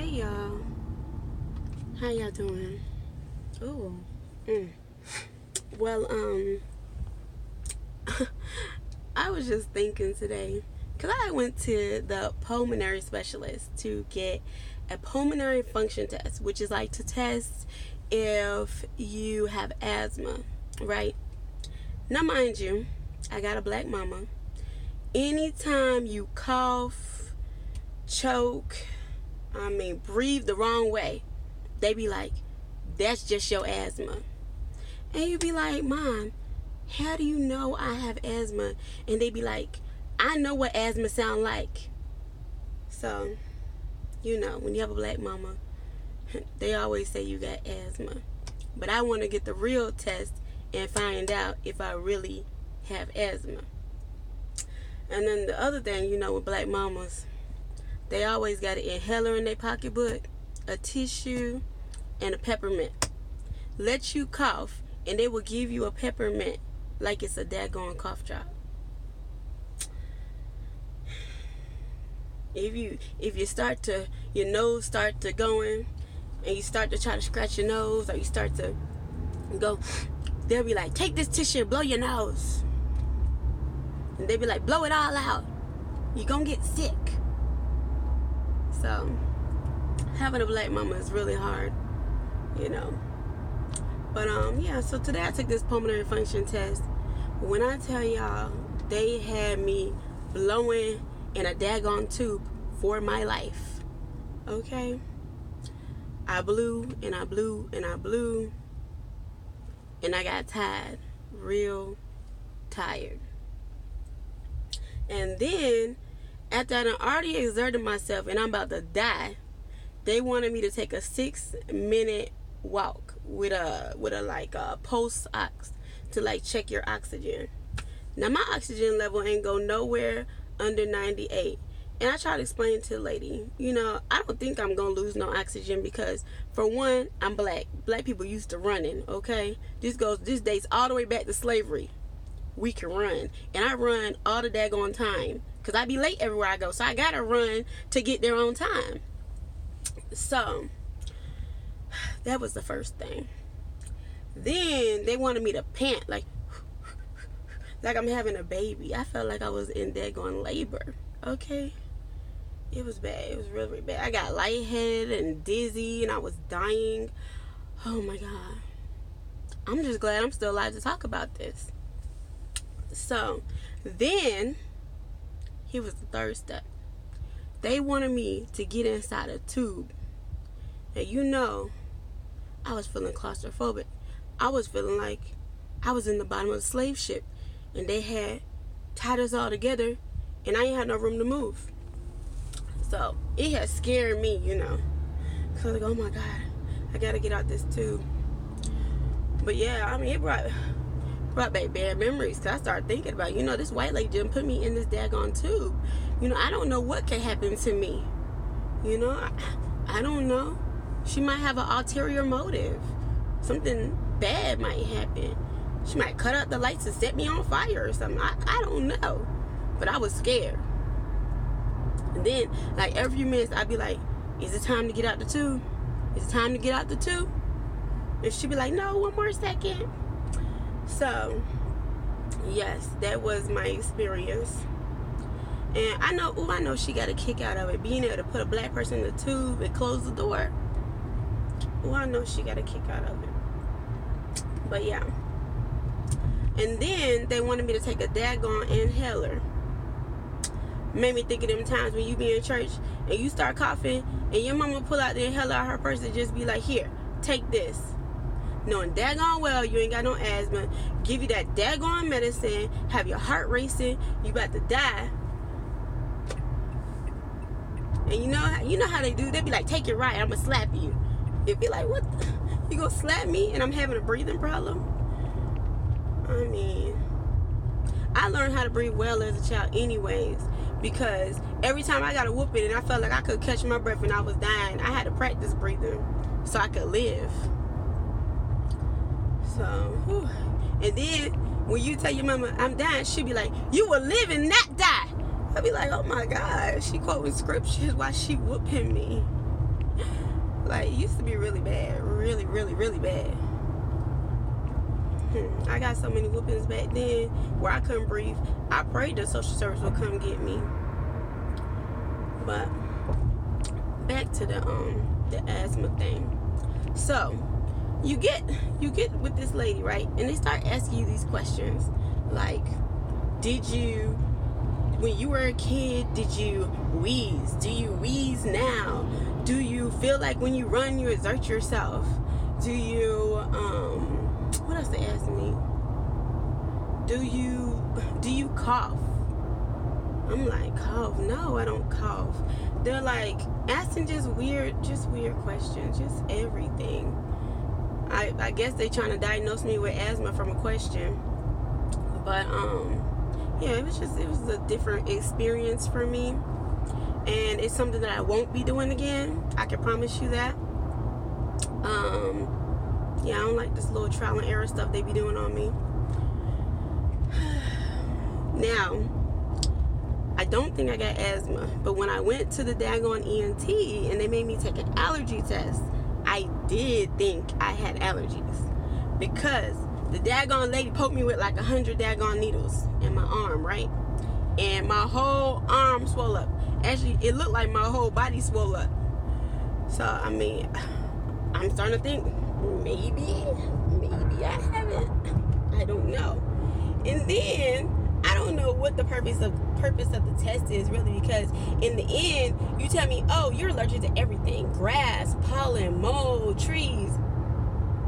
Hey y'all, how y'all doing? Ooh. Well, I was just thinking today, because I went to the pulmonary specialist to get a pulmonary function test, which is like to test if you have asthma, right? Now, mind you, I got a black mama. Anytime you cough, choke, breathe the wrong way, they be like, that's just your asthma. And you be like, Mom, how do you know I have asthma? And they be like, I know what asthma sound like. So, when you have a black mama, they always say you got asthma. But I want to get the real test and find out if I really have asthma. And then the other thing, with black mamas, they always got an inhaler in their pocketbook, a tissue, and a peppermint. Let you cough, and they will give you a peppermint like it's a daggone cough drop. If you start to, your nose start to going, and you start to try to scratch your nose, or you start to go, they'll be like, take this tissue and blow your nose. And they be like, blow it all out. You're gonna get sick. So, having a black mama is really hard, But, so today I took this pulmonary function test. When I tell y'all, they had me blowing in a daggone tube for my life. Okay? I blew, and I blew, and I blew. And I got tired. Real tired. And then, after I already exerted myself and I'm about to die, they wanted me to take a 6-minute walk with a pulse ox to check your oxygen. Now my oxygen level ain't go nowhere under 98. And I tried to explain to the lady, I don't think I'm gonna lose no oxygen because, for one, I'm black. Black people used to running, okay? This dates all the way back to slavery. We can run. And I run all the daggone time. Because I be late everywhere I go. So I gotta run to get there on time. So, that was the first thing. Then, they wanted me to pant like I'm having a baby. I felt like I was in daggone labor. Okay? It was bad. It was really, really bad. I got lightheaded and dizzy and I was dying. Oh my God. I'm just glad I'm still alive to talk about this. So, then, here was the third step. They wanted me to get inside a tube. And I was feeling claustrophobic. I was feeling like I was in the bottom of a slave ship. And they had tied us all together. And I ain't had no room to move. So, it had scared me, So, I was like, oh my God, I gotta get out this tube. But yeah, it brought back bad memories. Because I started thinking about, this white lady didn't put me in this daggone tube. I don't know what can happen to me. I don't know. She might have an ulterior motive. Something bad might happen. She might cut out the lights and set me on fire or something. I don't know. But I was scared. And then, every few minutes, I'd be like, is it time to get out the tube? Is it time to get out the tube? And she'd be like, no, one more second. So, yes, that was my experience. And I know she got a kick out of it. Being able to put a black person in the tube and close the door. I know she got a kick out of it. But yeah. And then they wanted me to take a daggone inhaler. Made me think of them times when you be in church and you start coughing and your mama pull out the inhaler out her purse and just be like, here, take this. Knowing daggone well you ain't got no asthma, give you that daggone medicine, have your heart racing, you about to die. And you know how they do? They be like, take it right, I'ma slap you. It'd be like, what? You gonna slap me and I'm having a breathing problem? I learned how to breathe well as a child anyways, because every time I got a whooping and I felt like I could catch my breath and I was dying, I had to practice breathing so I could live. So, whew. And then when you tell your mama I'm dying, she'll be like, you will live and not die. I'll be like, oh my God, she quoting scriptures while she whooping me. Like, it used to be really bad. Really, really, really bad. I got so many whoopings back then where I couldn't breathe. I prayed the social service would come get me. But back to the asthma thing. So you get with this lady, right? And they start asking you these questions like, when you were a kid, did you wheeze? Do you wheeze now? Do you feel like when you run you exert yourself? Do you what else they asked me? Do you cough? I'm like, cough? No, I don't cough. They're like asking just weird questions, just everything. I guess they trying to diagnose me with asthma from a question. But yeah, it was a different experience for me, and it's something that I won't be doing again. I can promise you that. Yeah, I don't like this little trial and error stuff they be doing on me. Now, I don't think I got asthma, but when I went to the daggone ENT and they made me take an allergy test, I did think I had allergies, because the daggone lady poked me with like 100 daggone needles in my arm, right? And my whole arm swelled up. Actually, it looked like my whole body swelled up. So, I mean, I'm starting to think maybe I haven't. I don't know. And then I don't know what the purpose of the test is really, because in the end you tell me, oh, you're allergic to everything: grass, pollen, mold, trees.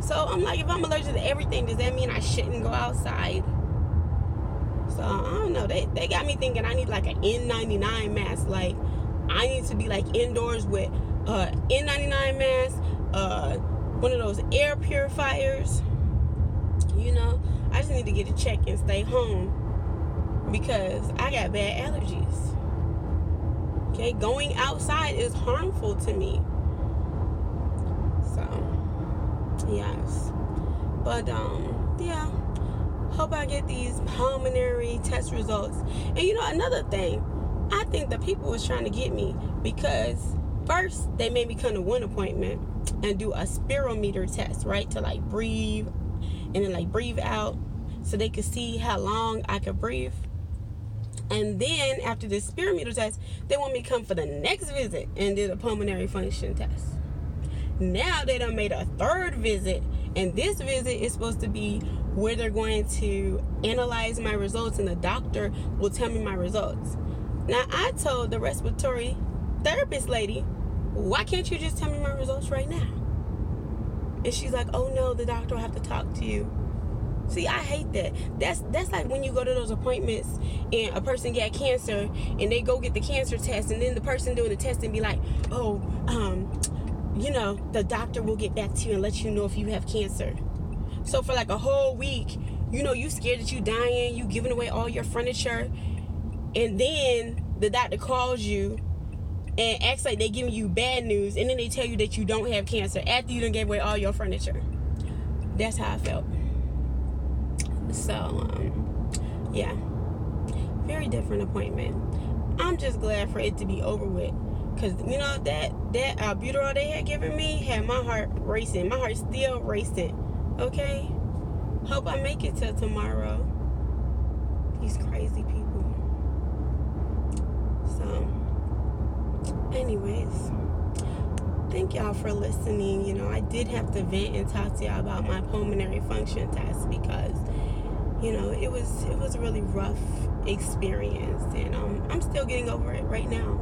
So I'm like, if I'm allergic to everything, does that mean I shouldn't go outside? So I don't know. They got me thinking I need like an N99 mask. Like, I need to be like indoors with N99 mask, one of those air purifiers. You know, I just need to get a check and stay home, because I got bad allergies. Okay, going outside is harmful to me. So, yes. But, yeah. Hope I get these pulmonary test results. And you know, another thing, I think the people was trying to get me because first they made me come to one appointment and do a spirometer test, right? To like breathe and then like breathe out so they could see how long I could breathe. And then after the spirometer test, they want me to come for the next visit and do the pulmonary function test. Now they done made a third visit, and this visit is supposed to be where they're going to analyze my results and the doctor will tell me my results. Now, I told the respiratory therapist lady, why can't you just tell me my results right now? And she's like, oh no, the doctor will have to talk to you. See, I hate that. That's like when you go to those appointments and a person got cancer and they go get the cancer test, and then the person doing the test and be like, oh, you know, the doctor will get back to you and let you know if you have cancer. So for like a whole week, you know, you scared that you dying, you giving away all your furniture, and then the doctor calls you and acts like they giving you bad news, and then they tell you that you don't have cancer after you done gave away all your furniture. That's how I felt. So, yeah, very different appointment. I'm just glad for it to be over with, because you know that Albuterol they had given me had my heart racing. My heart's still racing. Okay, hope I make it till tomorrow. These crazy people. So, anyways, thank y'all for listening. You know, I did have to vent and talk to y'all about my pulmonary function test, because you know, it was a really rough experience, and I'm still getting over it right now.